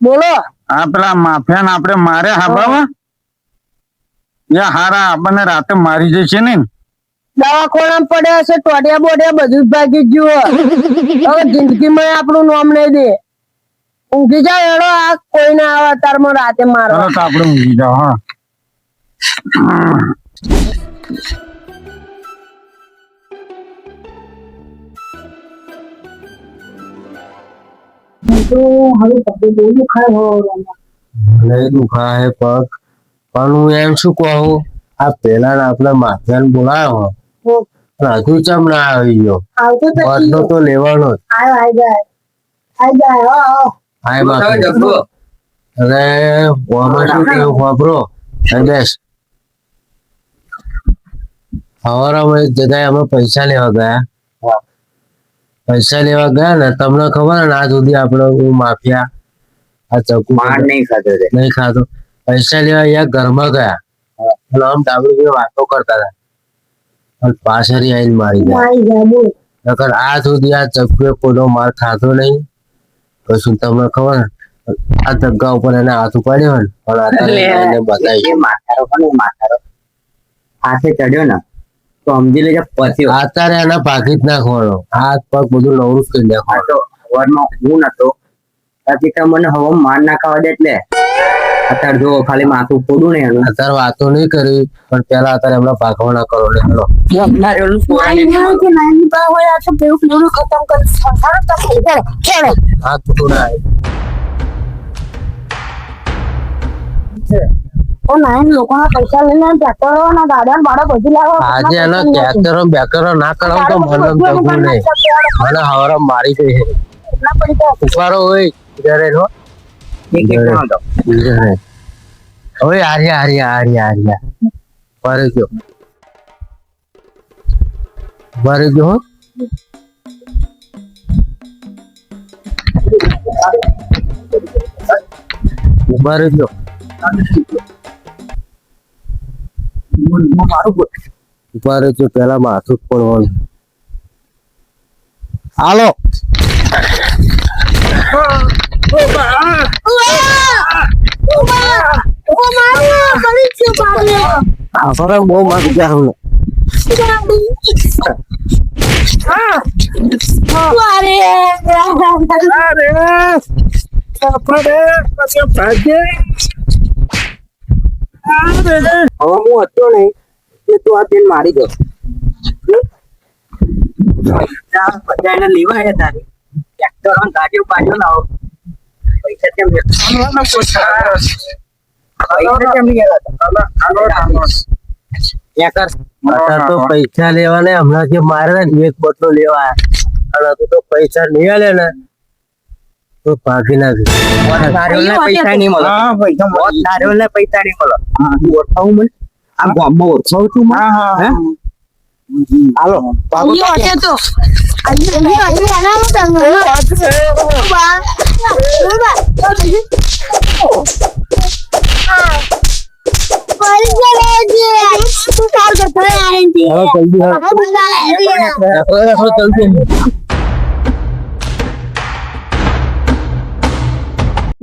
બોલો. આ પેલા માફિયાને આપણે મારે હાબાવા યા હારા આપણને રાતે મારી જશે ને. દવાખાના પડ્યા છે, ટોટિયા બોટિયા બધું જ ભાગી ગયું. હવે જિંદગીમાં આપણું નામ નહીં દે. ઊંઘી જાય એનો આ કોઈ ના આવે અત્યારમાં રાતે મારવા. ચલો તો આપણે ઊંઘી જાઓ. હા નહીં દુખાય પગ, પણ હું એમ શું કહું, આ પેલા આપણે માથાને બોલાયો હજુ ચમ ના આવી ગયો? બદલો તો લેવાનો જ. હાય બાકી અરે ઓમાં શું કેવું વાપરો બેસ. સવારમાં એક જગ્યાએ અમે પૈસા લેવા ગયા ને તમને ખબર ને આજ સુધી આપણે હું માફિયા આ ચકુ નહીં ખાતો. પૈસા લેવા અહીંયા ઘરમાં ગયા અને આમ ડાબડી વાતો કરતા હતા અને પાછળ આવીને મારી ગયા. આ સુધી આ ચકુએ કોઈનો માર ખાતો નહીં. પછી તમને ખબર ને આ ધગ્ગા ઉપર એને હાથ ઉપાડ્યો ને પણ બતાવી હાથે ચડ્યો ને તો સમજી લેજે પછી અત્યારે એના ભાગી જ નાખવાનો, હાથ પગ બધું નવરું કરી નાખવાનું. સવારમાં હું નતો પછી તમને હવે માર ના ખાવા દે એટલે અત્યારે જો ખાલી માથું ફોડું ને એનું. અત્યારે વાતો નહીં કરી પણ પેલા અત્યારે એમના ભાગવાના કરો ને હેલો હાથ ફૂટું ના પૈસા લઈને ટ્રેક્ટરો ના ગાડા બાડા બધું લાવો. આજે એના ટ્રેક્ટરો બેકરો ના કરો તો મને જવું નહીં. મને હવારે મારી ગઈ ઉપાડો હોય ઘરે નો હવે આર્યા ભરે ગયો ભરે ગયો ઉભા રહેજો, પેલા માથું પડવાનું. હાલો બહુ મારી ગયા હવે હું હતો નહીં એ તો આ તેલ મારી ગયો. બધાને લેવા આવ્યા તારી ટ્રેક્ટર ગાડીઓ પાડ્યો લાવો પૈસા કેમ તો પૈસા લેવા ને હમણાં જે મારે ને એક બોટલો લેવા અને તો પૈસા નહીં આલે ને તો ભાગી નાખી. પૈસા નહીં મળે, પૈસા નહીં મળે. ઓળખાવું મને આ ગામમાં ઓળખાવું છું હાલો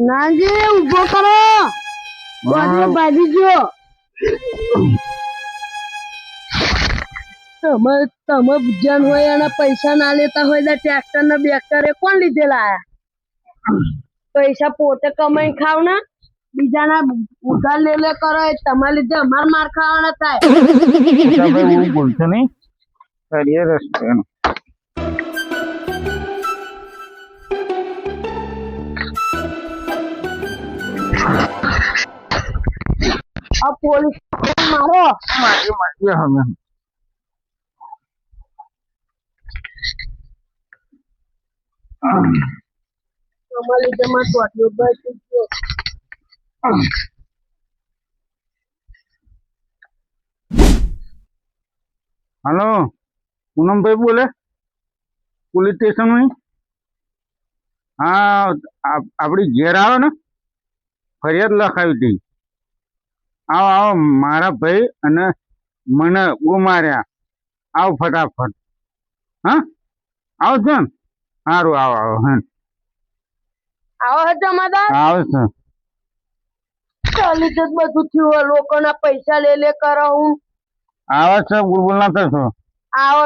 નાનજી ઉભો કરો, ભાગી ગયો. તમે જન હોય અને પૈસા ના લેતા હોય તો ટ્રેક્ટર ને બેક્ટર એ કોણ લીધેલા? પૈસા પોતે કમાઈ ખાવ ને બીજાના ઉધાર લે કરો તમારા લીધે અમાર માર ખાવાના થાય. હું બોલતો નહીં કરીએ રસ્તે આ પોલીસ મારો હવે અમારા લીધે માં ટોટિયો ભાઈ ગયો. હલો પૂનમભાઈ બોલે પોલીસ સ્ટેશન માં? હા આપડી ઘેર આવો ને ફરિયાદ લખાવી હતી. આવો મારા ભાઈ અને મને બહુ માર્યા. આવો ફટાફટ. હા આવજો ને. સારું આવો. હા આવો હે જમાદાર આવે છે. ચાલી જ બધું થયું હોય. લોકોના પૈસા લે કરો હું આવે છે બુલબુલ ના થશો. આવો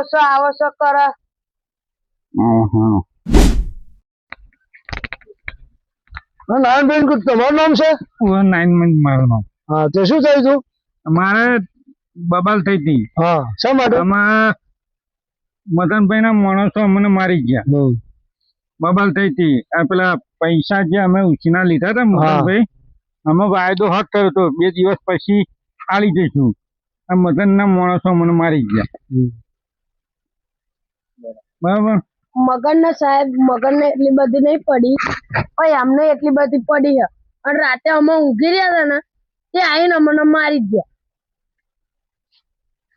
છો કરો નારાયણભાઈ તમારું નામ છે? 9 મંથ મારું નામ. હા, તે શું થયું તું? મારે બબાલ થઈ હતી. હા, શા માટે? આમાં મદનભાઈ ના માણસો અમને મારી ગયા. બબાલ થઈ હતી. આ પેલા પૈસા જે અમે ઉછીના લીધા હતા મદનભાઈ, અમે વાયદો હક કર્યો હતો 2 દિવસ પછી આલી જઈશું. આ મદન ના માણસો મને મારી ગયા. બરાબર. મગન ને સાહેબ મગન ને એટલી બધી નહીં પડી પણ અમને એટલી બધી પડી છે. અને રાતે અમે ઊંઘી રહ્યા હતા ને તે આવીને અમને મારી જ ગયા.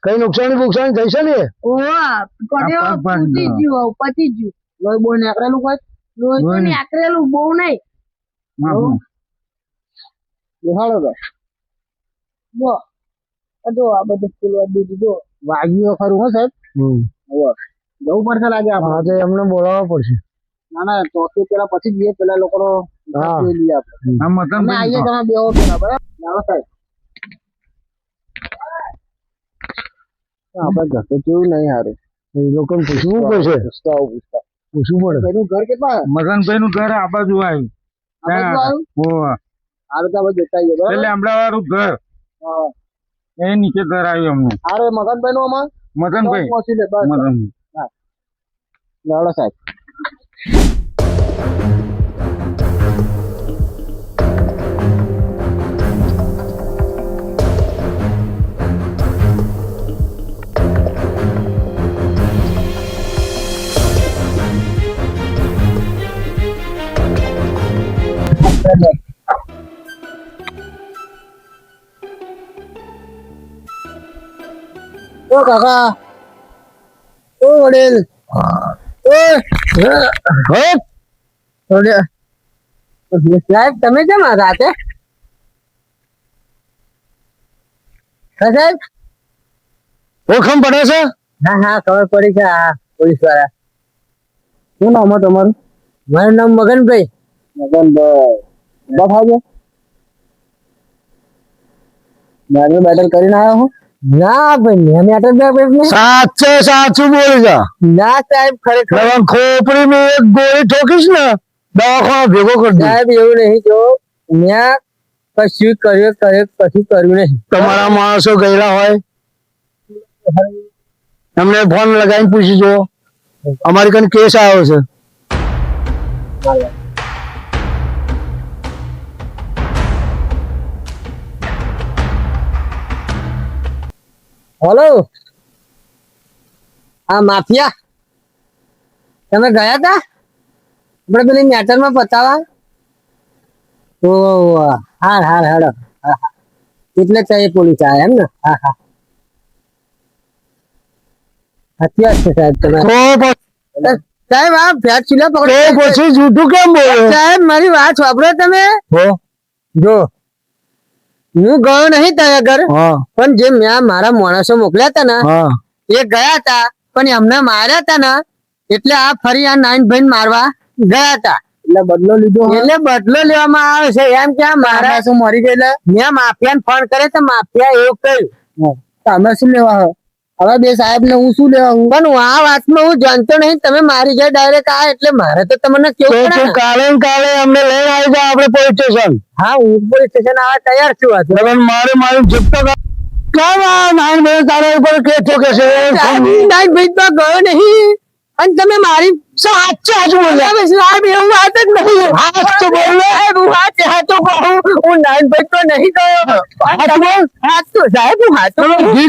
કઈ નુકસાન થઈ છે ને? પતી ગયું લોહી બોય નીકળેલું કોઈ લોહી તો નીકળેલું બહુ નહીં. દેખાડો તો જો આ બધું ફૂલવા દીધું જો વાગ્યું ખરું હો સાહેબ. જવું પડશે લાગે આપણે. એમને બોલાવવા પડશે. ના ચોથી પેલા પછી જઈએ પેલા લોકો આવીએ તમે બેવો પેલા બરાબર. સાહેબ આપડે ઘર તો કેવું નહીં સારું. એ લોકો પૂછવું પડશે. પૂછવું પડે. એનું ઘર કેટલા? મદનભાઈ નું ઘર આ બાજુ આવ્યું. સારું તો આપણે જતા આવીએ બરાબર. એટલે અમદાવાદ વાળું ઘર એ નીચે ઘર આવ્યું અમનું. અરે મગનભાઈ નું આમાં મદનભાઈ પહોંચી લે બસ. મદનભાઈ લાવડો સાહેબ. ઓ કાકા, ઓ વડીલ, સાહેબ તમે કેમ રાતે? સાહેબ ઓળખાણ પડે છે? હા ખબર પડી છે. હા પોલીસ વાળા. શું નામ તમારું? મારું નામ મગનભાઈ. બેટર બેટર કરીને આવ્યો હું? ના ભાઈ મેં સાચું બોલી જા. ના સાહેબ ખરેખર ખોપડી માં એક ગોળી ઠોકીશ ને દવાખાના ભેગો કરી સાહેબ. એવું નહીં જો મેં કશું કર્યું નહીં. તમારા માણસો ગયેલા હોય એમને ફોન લગાવીને પૂછી જો. અમારી કઈ કેસ આવ્યો છે. હેલો, હા માફિયા તમે ગયા હતા આપણે પેલી મેટર માં પતાવા? ઓ હાર હેડો. એટલે તો એ પોલીસ આવે એમ ને? હા હત્યા છે સાહેબ તમે. સાહેબ આ ફેટ ચીલા પકડો પછી જૂઠું કેમ બોલો? સાહેબ મારી વાત સાંભળો તમે. જો હું ગયો નહીં ત્યાં આગળ, પણ જે મેં મારા માણસો મોકલ્યા હતા ને એ ગયા હતા, પણ એમને માર્યા હતા ને એટલે આ ફરી આ 9 ભાઈ મારવા ગયા હતા. એટલે બદલો લીધો. એટલે બદલો લેવામાં આવે છે એમ કે મારા શું મરી ગયેલા. મેં માફિયાને ફોન કરે તો માફિયા એવું કહ્યું. તમે શું લેવા હવે બે સાહેબ ને હું શું લેવા? પણ હું આ વાતમાં હું જાણતો નહીં. તમે મારી જાય ડાયરેક્ટ આ એટલે મારે તો તમને કેવું પડે. કાલે અમને લઈને આવી જાવ આપણે પોલીસ સ્ટેશન. હા હું પોલીસ સ્ટેશન આવવા તૈયાર છું. મારે જપ્તો તારા ઉપર કેસ ઠોકે છે. ભાઈ તો ગયો નહીં અને તમે મારી સાચું બોલ્યા સાહેબ. એવું વાત જ નહીં. હાથ તો બોલો સાહેબ. હું હાથ તો કહું હું નાનભાઈ તો નહીં ગયો. હાથ તો સાહેબ હું હાથ નહીં.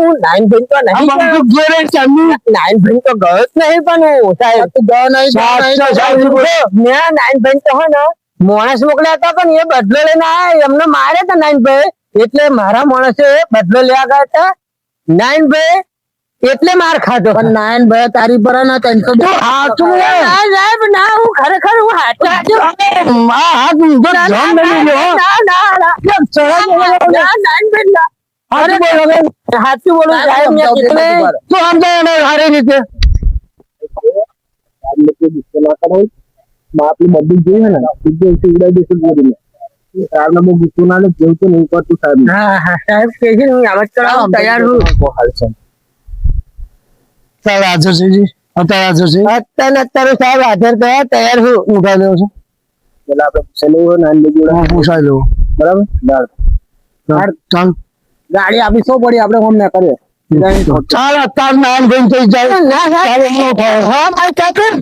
હું નાનભાઈ તો નહીં. નાનભાઈ તો ગયો જ નહીં. પણ હું સાહેબ ગયો નહીં. મેં નાનભાઈ તો હો ને માણસ મોકલ્યા હતા પણ એ બદલો લઈને આવ્યા. એમને માર્યા હતા 9 ભાઈ. એટલે મારા માણસે બદલો લેવા ગયા હતા 9 ભાઈ એટલે માર ખાધો. પણ 9 ભાઈ તારી પર ના સાહેબ ના હું ખરેખર હું હાથ સાચું બોલું સાહેબ. બાપની બધી જોઈએ ને સીધું ઉડાઈ દેશે બોરીને સાહેબ ને ગુસ્સો ના લે જેવું તો નહીં કરતું સાહેબ હા હા સાહેબ કે છે હું આમ જ કરાવવા તૈયાર છું સાહેબ હાજર છે જી અત્યારે હાજર છે અત્યારે સાહેબ હાજર થયા તૈયાર છું ઉઠાઈ લેવો છો પેલા આપણે પૂછેલું હોય નાની જોડે પૂછાઈ લેવો બરાબર ચાલ ગાડી આપી શું પડી આપણે ફોન ના કરીએ ચાલ અત્યારે નામ ગઈ થઈ જાય ના સાહેબ હા મારે ચાકર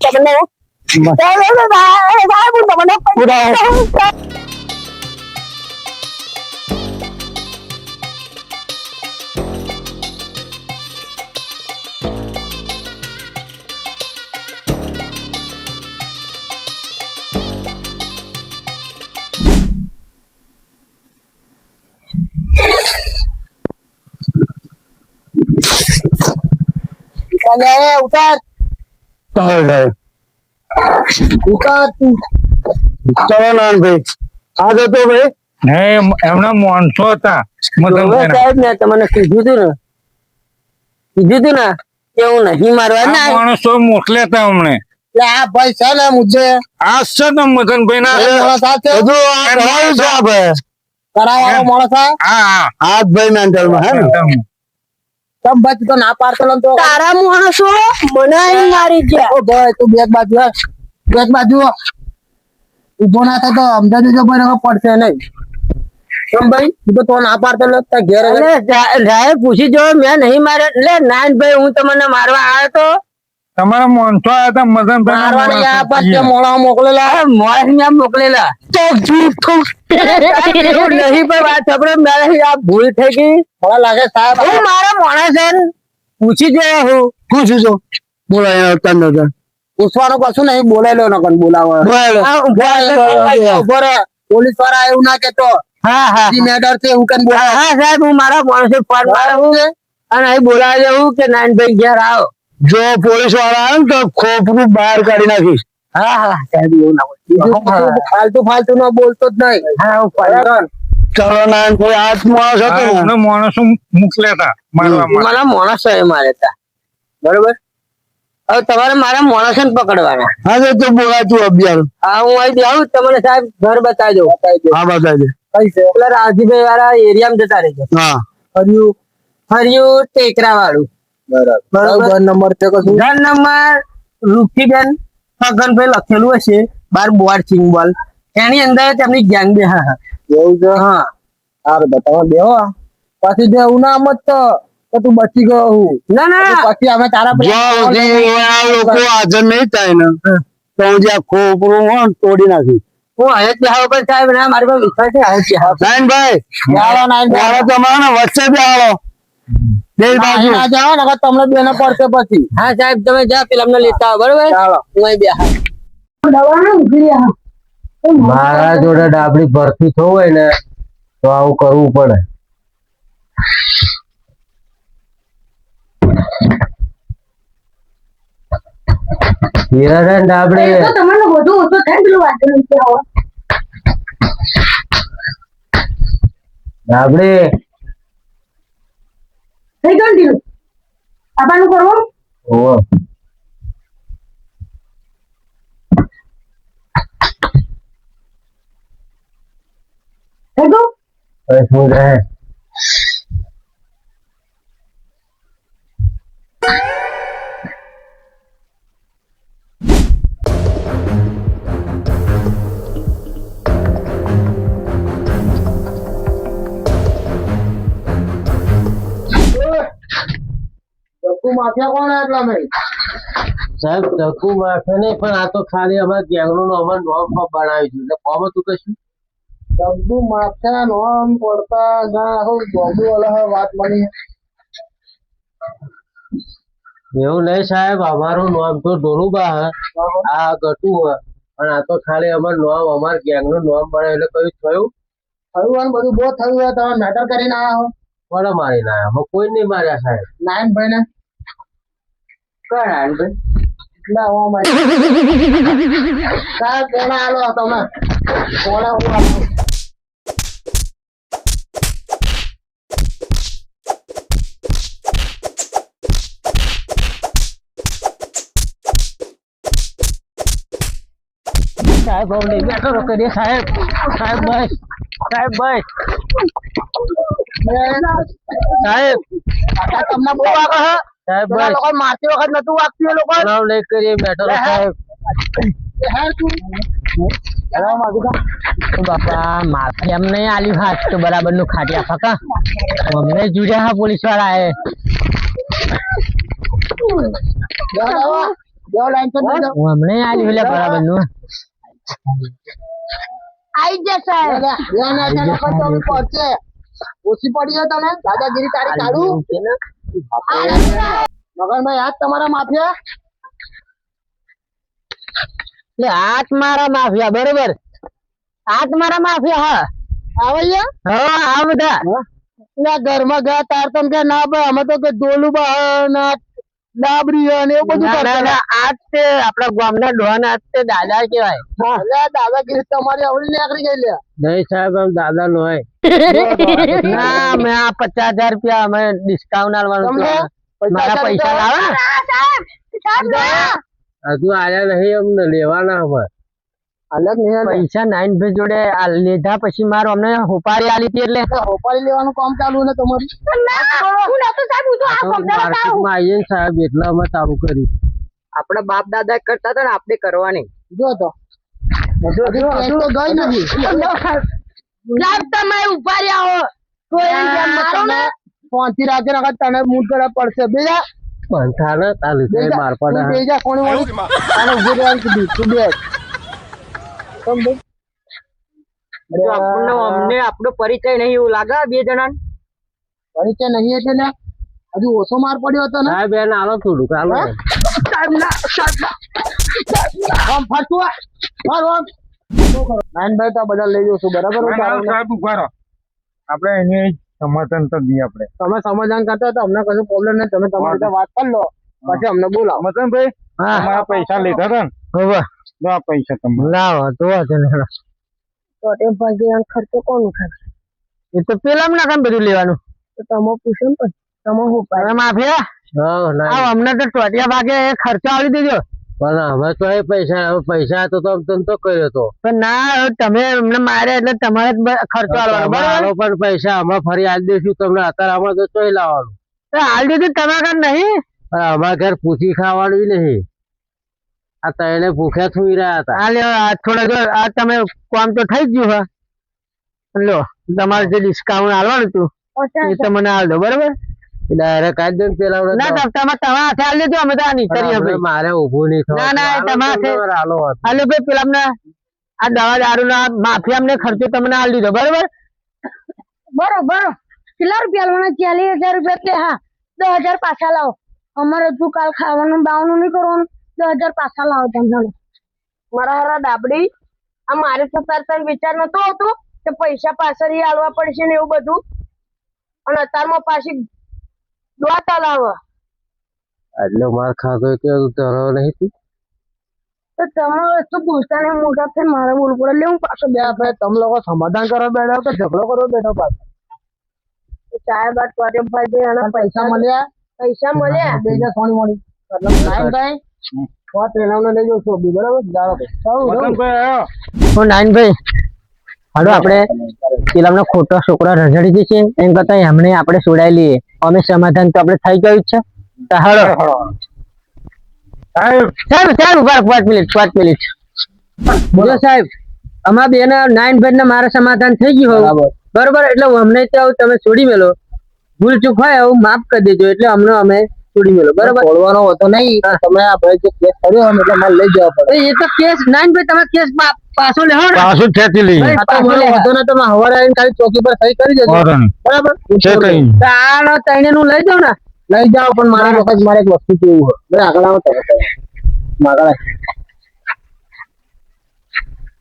તમને ઉતાર ઉતાર ચલો નાનભાઈ આ જતો ભાઈ હે એમના માણસો હતા મદનભાઈ સાહેબ ને તમને કીધું તું ને કે હું નહીં મારવા ના માણસો મોકલ્યા હતા અમને આ ભાઈ છે ને મુજે આ છે ને મદનભાઈ ના કરાવવાનો માણસ હા હાથ ભાઈ મેન્ટલ માં હે ને તમ ભાઈ તો ના પાડતો તો તારા માણસો મને મારી ગયા ઓ ભાઈ તું બેક બાજુ ઉભો ના થાય તો અમદાવાદ જો ભાઈ પડશે નહીં કેમ ભાઈ તું તો ના પાડતો ઘેર સાહેબ પૂછી જો મેં નહીં માર્યો એટલે નાનભાઈ હું તમને મારવા આવ્યો તો તમારા માણસો આવ્યા હતા મદનભાઈ મોડા મોકલેલા મોડા મોકલેલા તો એવું નહીં પણ વાત સાંભળો મારે આ ભૂલ થઈ ગઈ મને લાગે સાહેબ હું મારા માણસ પૂછી જોયા હું પૂછું છું બોલાય તને પૂછવાનું કશું નહીં બોલાય લો નકન બોલાવો પોલીસ વાળા એવું ના કેતો હા હા મેટર છે એવું કઈ બોલા હા સાહેબ હું મારા માણસે ફોન મારું અને અહીં બોલાવી દેવું કે નાનભાઈ ઘેર આવો જો પોલીસ વાળા આવે ને તો ખોપરું બહાર કાઢી નાખીશ હા હા સાહેબ એવું ના હોય ફાલતુ નો બોલતો જ નહીં હા હું ચલો ના કોઈ હાથ માણસ હતો માણસો મોકલ્યા હતા મારવા મારા માણસો એ મારે હતા બરોબર હવે તમારે મારા માણસો ને પકડવાના હા તો બોલાતું અભિયાન હા હું અહીં આવું તમને સાહેબ ઘર બતાવી દઉં હા બતાવી દે કઈ છે પેલા રાવજીભાઈ વાળા એરિયામાં જતા રહેજો હા હરિયું ટેકરા વાળું બરાબર નંબર છે કશું ઘર નંબર રૂખીબેન ફગનભાઈ લખેલું હશે બાર બોર્ડ સિમ્બોલ એની અંદર તેમની ગેંગ બે હા એવું છે હા સારું તમે બેહો પછી જે એવું ના મત તો તું બચી ગયો હું ના ના પછી અમે તારા લોકો હાજર નહીં થાય ને તો હું જ્યાં ખોપરું હોય તોડી નાખી હું હવે ત્યાં પર સાહેબ ના મારી પાસે વિશ્વાસ છે હવે ત્યાં નાઈનભાઈ તમારે વચ્ચે બે આવો બે બાજુ ના જાઓ ને તમને બેને પડશે પછી હા સાહેબ તમે જા પેલા અમને લેતા આવો બરોબર ચાલો હું અહીં બે મારા જોડે ડાબડી ભરતી થવું હોય ને તો આવું કરવું પડે હીરાબેન ડાબડી તમને બધું ઓછો થાય પેલું વાંચન ડાબડી થઈ ગયું ઢીલું આપવાનું કરવું ઓહો થઈ ગયું શું રહે માફિયા કોણ એટલા નહીં સાહેબ ચકુ માફિયા નહીં પણ આ તો ખાલી અમારા ગેંગનું અમારે નોમ બનાવ્યું છે એટલે ફોર્મ હતું કશું ચકુ માફિયા નોમ પડતા ના હું બોમ્બુ વાળા વાત મળી એવું નહીં સાહેબ અમારું નામ તો ડોલુબા આ ગટુ અને આ તો ખાલી અમારું નામ અમારા ગેંગનું નામ બનાવ્યું એટલે કયું થયું બધું બહુ થયું હોય તમે મેટર કરીને આવ્યા હો કોને મારીને આવ્યા અમે કોઈ નહીં માર્યા સાહેબ નારાયણભાઈ ને કયા નારાયણભાઈ સાહેબ કોને આલો તમે કોને હું આલો સાહેબ હવે નહીં બેઠો કરીએ સાહેબ. સાહેબ બસ. સાહેબ બસ. સાહેબ તમને બહુ વાગે છે સાહેબ બસ. લોકો મારતી વખત નતું વાગતું એ લોકો નહીં કરીએ બેઠો સાહેબ. બાપા માફી એમ નહીં આલ્યું હાથ તો બરાબર નું ખાટી ફકા અમને જુડ્યા હા પોલીસ વાળા અમને આલ્યું એટલે બરાબર નું આઈ જશે ઓછી પડી તને દાદાગીરી તારી ચાલુ મગનભાઈ હાથ તમારા માફિયા એટલે હાથ મારા માફિયા બરોબર હાથ મારા માફિયા હા આવૈયા હા આ બધા ઘરમાં ગયા તાર તમ કે ના ભાઈ અમે તો કે ડોલું બહાર ડાબરી અને એવું બધું કરતા આજ તે આપડા ગામના ડોન આજ તે દાદા કેવાય દાદાગીરી તમારી અવળી નીકળી ગઈ લે નહીં સાહેબ આમ દાદા નો હોય ના મેં આ 50,000 રૂપિયા અમે ડિસ્કાઉન્ટ આલવાનું મારા પૈસા લાવે હજુ આયા નહીં અમને લેવાના હવે અલગ નહીં પૈસા 9 ભાઈ જોડે લીધા પછી મારો અમને હોપારી આલી હતી એટલે હોપારી લેવાનું કામ ચાલુ ને તમારું માર્કેટમાં આવીએ ને સાહેબ એટલા અમે ચાલુ કરી આપડા બાપ દાદા કરતા હતા ને આપણે કરવાની જો તો ગઈ નથી તમે ઉભા રહ્યા પહોંચી રાખે ને તને મૂડ કરવા પડશે બેજા બંધાને તાલી સાહેબ માર પડે બેજા કોણ વાળી આને ઉભી રહેવાનું કીધું તું બે અમને આપણો પરિચય નહીં એવું લાગે બે જણા પરિચય નહીં એટલે હજુ ઓછો માર પડ્યો હતો ને સાહેબ એને આલો થોડું કાલો નાનભાઈ તો બધા લઈ જશું બરાબર આપણે એને સમાધાન તો દઈએ આપણે તમે સમાધાન કરતા તો અમને કશું પ્રોબ્લેમ નહીં તમે તમારી રીતે વાત કરી લો પછી અમને બોલાવો મતલબ ભાઈ તમારા પૈસા લીધા હતા ને તો આ પૈસા તમે લાવો તો ખર્ચો કોણ ઉઠાડશે એ તો પેલા ના કામ બધું લેવાનું તો તમે પૂછો ને તમે હું માફિયા અમને તો ટોટિયા ભાગે ખર્ચો આવી દેજો પણ હવે તો એ પૈસા તો તમે તો કર્યો તો પણ ના તમે અમને માર્યા એટલે તમારે ખર્ચો આવવાનો બરાબર પણ પૈસા અમે ફરી આલી દઈશું તમને અત્યારે અમારે તો ચોઈ લાવવાનું આલી દીધું તમારા ઘર નહીં અમારા ઘર પૂછી ખાવાનું નહીં આ તને ભૂખ્યા સુઈ રહ્યા હતા થોડા આ તમે કામ તો થઈ જ ગયું હા લો તમારે જે ડિસ્કાઉન્ટ આવવાનું હતું એ તો મને આલ દો બરાબર ડાયરેક્ટ આજ દે પેલા ના તમારા હાથે આલ દેજો અમે તો આની કરી મારે ઊભું નહીં થવા ના તમારે હાલો ભાઈ પેલા અમને આ દવા દારૂ ના માફિયા અમને ખર્ચો તમને આલ દીધો બરાબર બરોબર કેટલા રૂપિયા લેવાના 40,000 રૂપિયા કે હા 10,000 પાછા લાવો અમારે તું કાલ ખાવાનું બાવાનું નહીં કરવાનું 10,000 પાછા લાવો તમને મારા હારા ડાબડી આ મારે સતાર વિચાર નતો આવતો કે પૈસા પાછળ આલવા પડશે ને એવું બધું અને અત્યારમાં પાછી દોત લાવો એટલે માર ખાતો કે ધરો નહીં તો તમે વસ્તુ પૂછતા ને મોટા થઈને મારે બોલવું પડે એટલે હું પાછો બે ભાઈ તમે લોકો સમાધાન કરવા બેઠા કે ઝઘડો કરવા બેઠો પાછો ચાય બાદ કરે ભાઈ એના પૈસા મળ્યા બેજા સોની મળી મતલબ નાઈનભાઈ વાત એનાને લઈ જાવ છો બરાબર નાઈનભાઈ હાલો આપણે પેલા ખોટો છોકરો રઝળી જશે એમ કરતા એમને આપણે છોડાઈ લઈએ અમે સમાધાન તો આપણે થઈ ગયું છે તો હાલો સાહેબ ઉભા 5 મિનિટ બોલો સાહેબ અમારા બે ના 9 ના મારા સમાધાન થઈ ગયું બરોબર એટલે અમને ત્યાં તમે છોડી મેલો ભૂલ ચૂક હોય એવું માફ કરી દેજો એટલે અમને અમે છોડી મેલો બરોબર બોલવાનો હતો નહીં તમે આપણે જે કેસ કર્યો એટલે મારે લઈ જવા પડે એ તો કેસ 9 તમે કેસ પાછો લેવો ને પાછું ખેંચી લઈએ હતો ને તમે હવારે આવીને ખાલી ચોકી પર સહી કરી દેજો બરાબર આ તઈને નું લઈ જાવ ને લઈ જાઓ પણ મારા વખત મારે એક વસ્તુ કેવું હોય આગળ આવો આગળ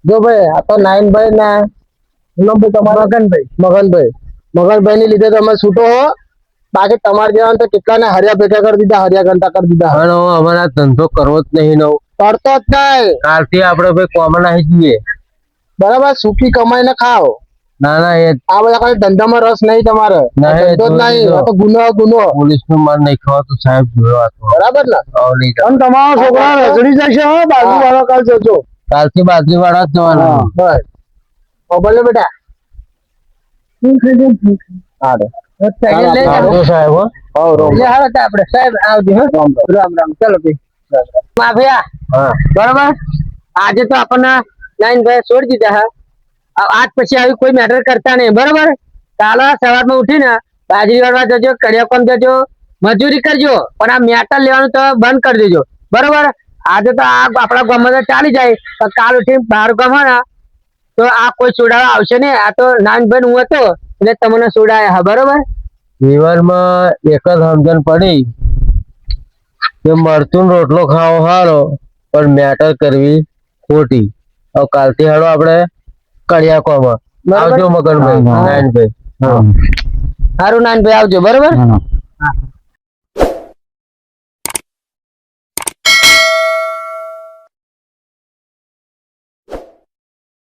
જો ભાઈ આ તો નાઈનભાઈ ના તમારા મગનભાઈ ની લીધે તમે છૂટો હો બાકી તમારે જેવા તો કેટલા ને હરિયા ભેગા કરી દીધા હરિયા ઘંટા કરી દીધા અમારા ધંધો કરવો જ નહીં નવ કરતો જ નહીં કાલથી આપડે ભાઈ કોમન આવી જઈએ બરાબર સુખી કમાઈને ખાઓ ના એ આ બધા ખાલી ધંધામાં રસ નહીં તમારે ધંધો જ નહીં ગુનો પોલીસ નું માર નહીં ખાવા સાહેબ જોયો બરાબર ને તમારા છોકરા રગડી જશે બાજુ વાળા કાલ જજો કાલથી બાજરી વાળા જ જવાના. બસ બોલો બેટા હાલો. સાયકલ લઈ જાઓ. આવજો સાહેબ હો. એટલે હાલો તો આપણે સાહેબ આવજો હો. રામ રામ ચલો ભાઈ માફિયા હા બરોબર આજે તો આપણને લાઈન ભાઈ છોડી દીધા હે આજ પછી આવી કોઈ મેટર કરતા નહીં બરોબર કાલે સવારમાં ઉઠીને બાજરી વાળવા જજો કડિયાકોમ જજો મજૂરી કરજો પણ આ મેટર લેવાનું તો બંધ કરી દેજો બરોબર આજે તો આ આપણા ગામમાં તો ચાલી જાય પણ કાલ ઉઠીને બહાર ગામ હોય ને તો આ કોઈ સોડાવા આવશે નહીં આ તો નાનભાઈ હું હતો એટલે તમને સોડાયા હા બરોબર જીવનમાં એક જ સમજણ પડી કે મરચું રોટલો ખાવો સારો પણ મેટર કરવી ખોટી. હવે કાલથી હાલો આપણે કડિયાકોમાં આવજો મગનભાઈ નારાયણભાઈ. સારું નાનભાઈ આવજો બરોબર હા. હા